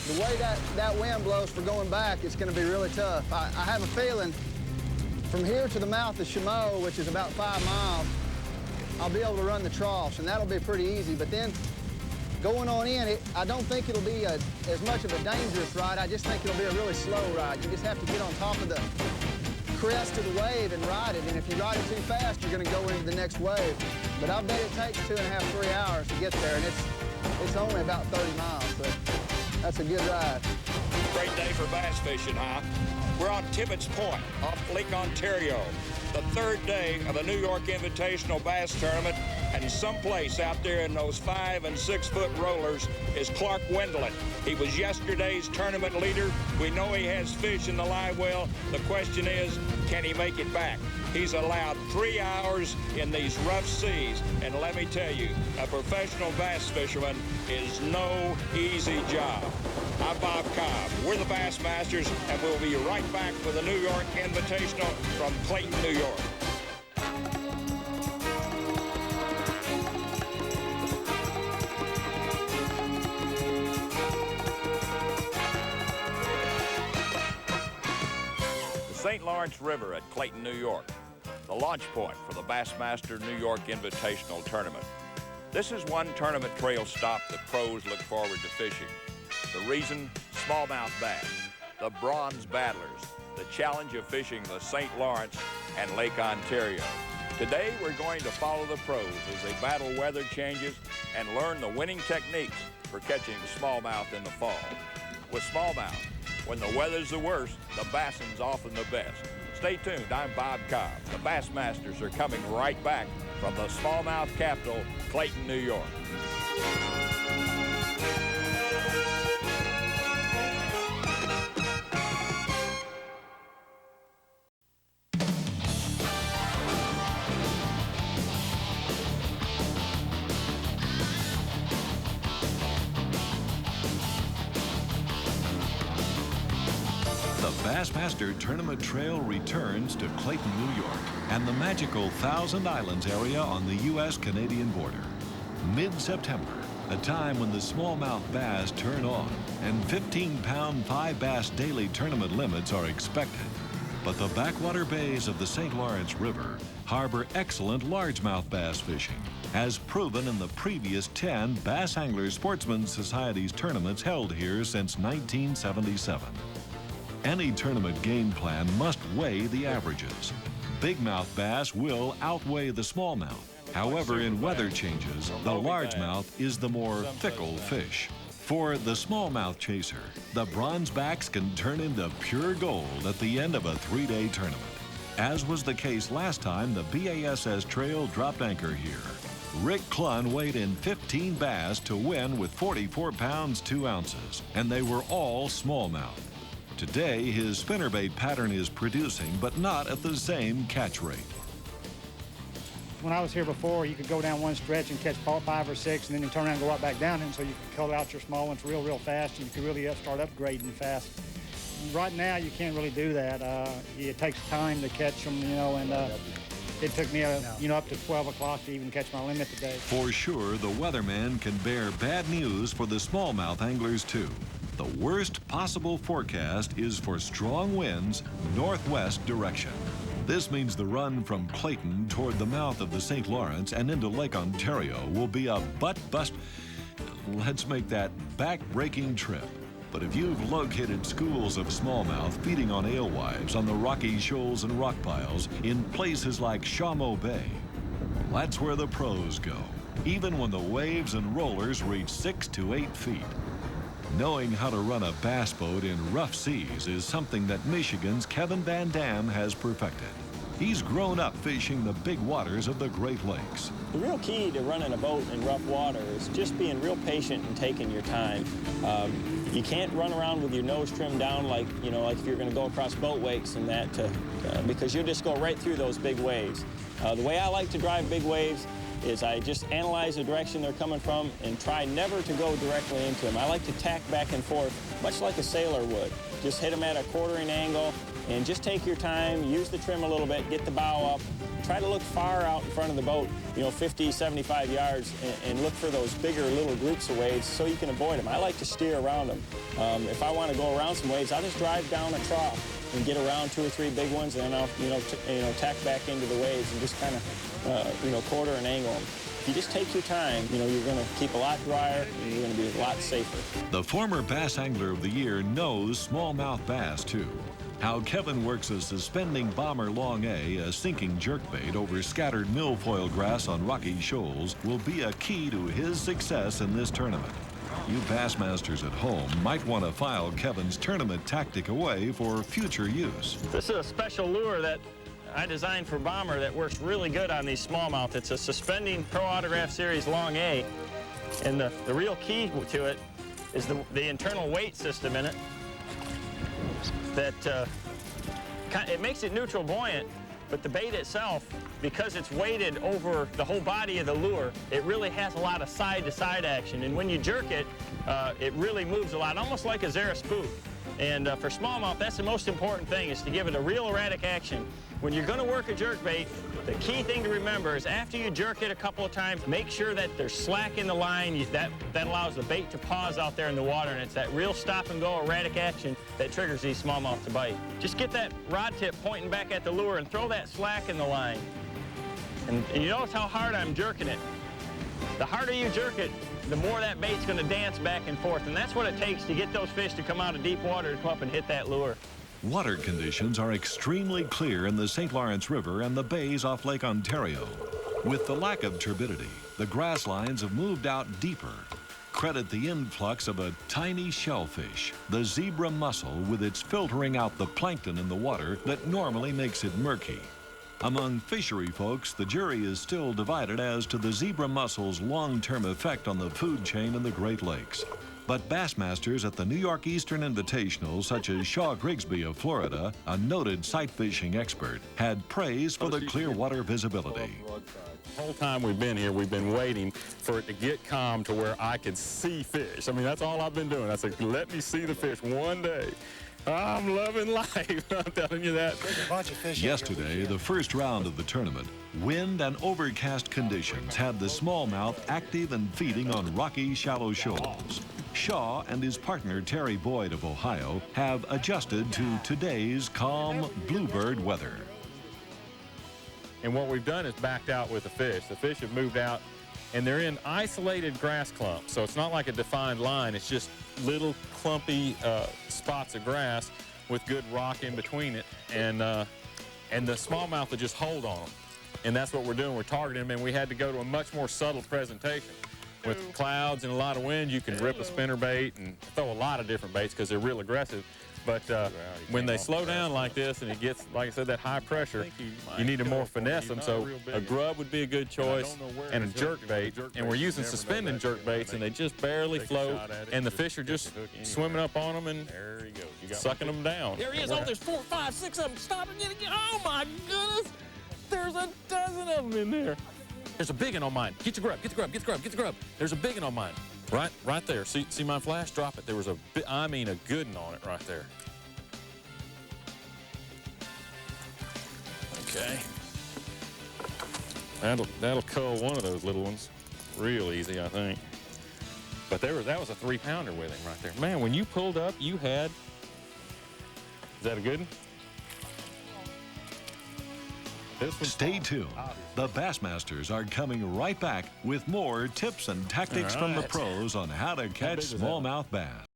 the way that wind blows for going back, it's going to be really tough. I have a feeling from here to the mouth of Chameau, which is about 5 miles, I'll be able to run the troughs, and that'll be pretty easy. But then going on in, I don't think it'll be as much of a dangerous ride. I just think it'll be a really slow ride. You just have to get on top of the crest of the wave and ride it. And if you ride it too fast, you're going to go into the next wave. But I bet it takes 2.5, 3 hours to get there, and it's only about 30 miles, so that's a good ride. Great day for bass fishing, huh? We're on Tibbetts Point off Lake Ontario, the 3rd day of the New York Invitational Bass Tournament, and someplace out there in those 5- and 6-foot rollers is Clark Wendelin. He was yesterday's tournament leader. We know he has fish in the live well. The question is, can he make it back? He's allowed 3 hours in these rough seas, and let me tell you, a professional bass fisherman is no easy job. I'm Bob Cobb. We're the Bassmasters, and we'll be right back with the New York Invitational from Clayton, New York. The St. Lawrence River at Clayton, New York, the launch point for the Bassmaster New York Invitational Tournament. This is one tournament trail stop that pros look forward to fishing. The reason? Smallmouth bass, the bronze battlers, the challenge of fishing the St. Lawrence and Lake Ontario. Today, we're going to follow the pros as they battle weather changes and learn the winning techniques for catching smallmouth in the fall. With smallmouth, when the weather's the worst, the bassing's often the best. Stay tuned. I'm Bob Cobb. The Bassmasters are coming right back from the smallmouth capital, Clayton, New York. Bassmaster Tournament Trail returns to Clayton, New York, and the magical Thousand Islands area on the U.S.-Canadian border. Mid-September, a time when the smallmouth bass turn on, and 15-pound 5-bass daily tournament limits are expected. But the backwater bays of the St. Lawrence River harbor excellent largemouth bass fishing, as proven in the previous 10 Bass Anglers Sportsmen's Society's tournaments held here since 1977. Any tournament game plan must weigh the averages. Bigmouth bass will outweigh the smallmouth. However, in weather changes, the largemouth is the more fickle fish. For the smallmouth chaser, the bronzebacks can turn into pure gold at the end of a 3-day tournament. As was the case last time the BASS Trail dropped anchor here. Rick Clunn weighed in 15 bass to win with 44 pounds 2 ounces, and they were all smallmouth. Today, his spinnerbait pattern is producing, but not at the same catch rate. When I was here before, you could go down one stretch and catch 5 or 6, and then you turn around and go right back down, and so you could cut out your small ones real fast, and you could really start upgrading fast. Right now, you can't really do that. It takes time to catch them, you know, and it took me, up to 12 o'clock to even catch my limit today. For sure, the weatherman can bear bad news for the smallmouth anglers, too. The worst possible forecast is for strong winds, northwest direction. This means the run from Clayton toward the mouth of the St. Lawrence and into Lake Ontario will be a let's make that back-breaking trip. But if you've located schools of smallmouth feeding on alewives on the rocky shoals and rock piles in places like Chameau Bay, that's where the pros go, even when the waves and rollers reach 6 to 8 feet. Knowing how to run a bass boat in rough seas is something that Michigan's Kevin Van Dam has perfected. He's grown up fishing the big waters of the Great Lakes. The real key to running a boat in rough water is just being real patient and taking your time. You can't run around with your nose trimmed down like if you're going to go across boat wakes and that, because you'll just go right through those big waves. The way I like to drive big waves is I just analyze the direction they're coming from and try never to go directly into them. I like to tack back and forth, much like a sailor would. Just hit them at a quartering angle And just take your time, use the trim a little bit, get the bow up, try to look far out in front of the boat, you know, 50, 75 yards, and look for those bigger little groups of waves so you can avoid them. I like to steer around them. If I want to go around some waves, I'll just drive down a trough and get around 2 or 3 big ones, and then I'll, tack back into the waves and just kind of, quarter and angle them. If you just take your time, you're going to keep a lot drier and you're going to be a lot safer. The former Bass Angler of the Year knows smallmouth bass, too. How Kevin works a suspending bomber long a sinking jerkbait over scattered milfoil grass on rocky shoals, will be a key to his success in this tournament. You Bassmasters at home might want to file Kevin's tournament tactic away for future use. This is a special lure that I designed for bomber that works really good on these smallmouth. It's a suspending Pro Autograph Series long A, and the real key to it is the internal weight system in it. That it makes it neutral buoyant, but the bait itself, because it's weighted over the whole body of the lure, it really has a lot of side-to-side action. And when you jerk it, it really moves a lot, almost like a Zara spook. And for smallmouth, that's the most important thing, is to give it a real erratic action. When you're going to work a jerkbait, the key thing to remember is after you jerk it a couple of times, make sure that there's slack in the line. That allows the bait to pause out there in the water, and it's that real stop-and-go erratic action that triggers these smallmouth to bite. Just get that rod tip pointing back at the lure and throw that slack in the line. And you notice how hard I'm jerking it. The harder you jerk it, the more that bait's going to dance back and forth, and that's what it takes to get those fish to come out of deep water to come up and hit that lure. Water conditions are extremely clear in the St. Lawrence River and the bays off Lake Ontario. With the lack of turbidity, the grass lines have moved out deeper. Credit the influx of a tiny shellfish, the zebra mussel, with its filtering out the plankton in the water that normally makes it murky. Among fishery folks, the jury is still divided as to the zebra mussel's long-term effect on the food chain in the Great Lakes. But Bassmasters at the New York Eastern Invitational, such as Shaw Grigsby of Florida, a noted sight fishing expert, had praise for the clear water visibility. The whole time we've been here, we've been waiting for it to get calm to where I could see fish. I mean, that's all I've been doing. I said, let me see the fish one day. I'm loving life, I'm telling you that. Yesterday, the first round of the tournament, wind and overcast conditions had the smallmouth active and feeding on rocky, shallow shoals. Shaw and his partner, Terry Boyd of Ohio, have adjusted to today's calm bluebird weather. And what we've done is backed out with the fish. The fish have moved out, and they're in isolated grass clumps. So it's not like a defined line. It's just little clumpy spots of grass with good rock in between it. And the smallmouth will just hold on them. And that's what we're doing. We're targeting them, and we had to go to a much more subtle presentation. With clouds and a lot of wind, you can rip a spinnerbait and throw a lot of different baits because they're real aggressive. But when they slow down like this and it gets, like I said, that high pressure, you need to more finesse them. So a grub would be a good choice and a jerk bait. And we're using suspending jerk baits, and they just barely float, and the fish are just swimming up on them and sucking them down. There he is. Oh, there's 4, 5, 6 of them. Stop and get again. Oh, my goodness. There's a dozen of them in there. There's a big one on mine. Get your grub, get the grub, get the grub, get the grub. There's a big one on mine. Right there. See my flash? Drop it. There was a good one on it right there. Okay. That'll cull one of those little ones real easy, I think. But that was a 3-pounder with him right there. Man, when you pulled up, you had. Is that a good one? Stay tuned. The Bassmasters are coming right back with more tips and tactics from the pros on how to catch smallmouth bass.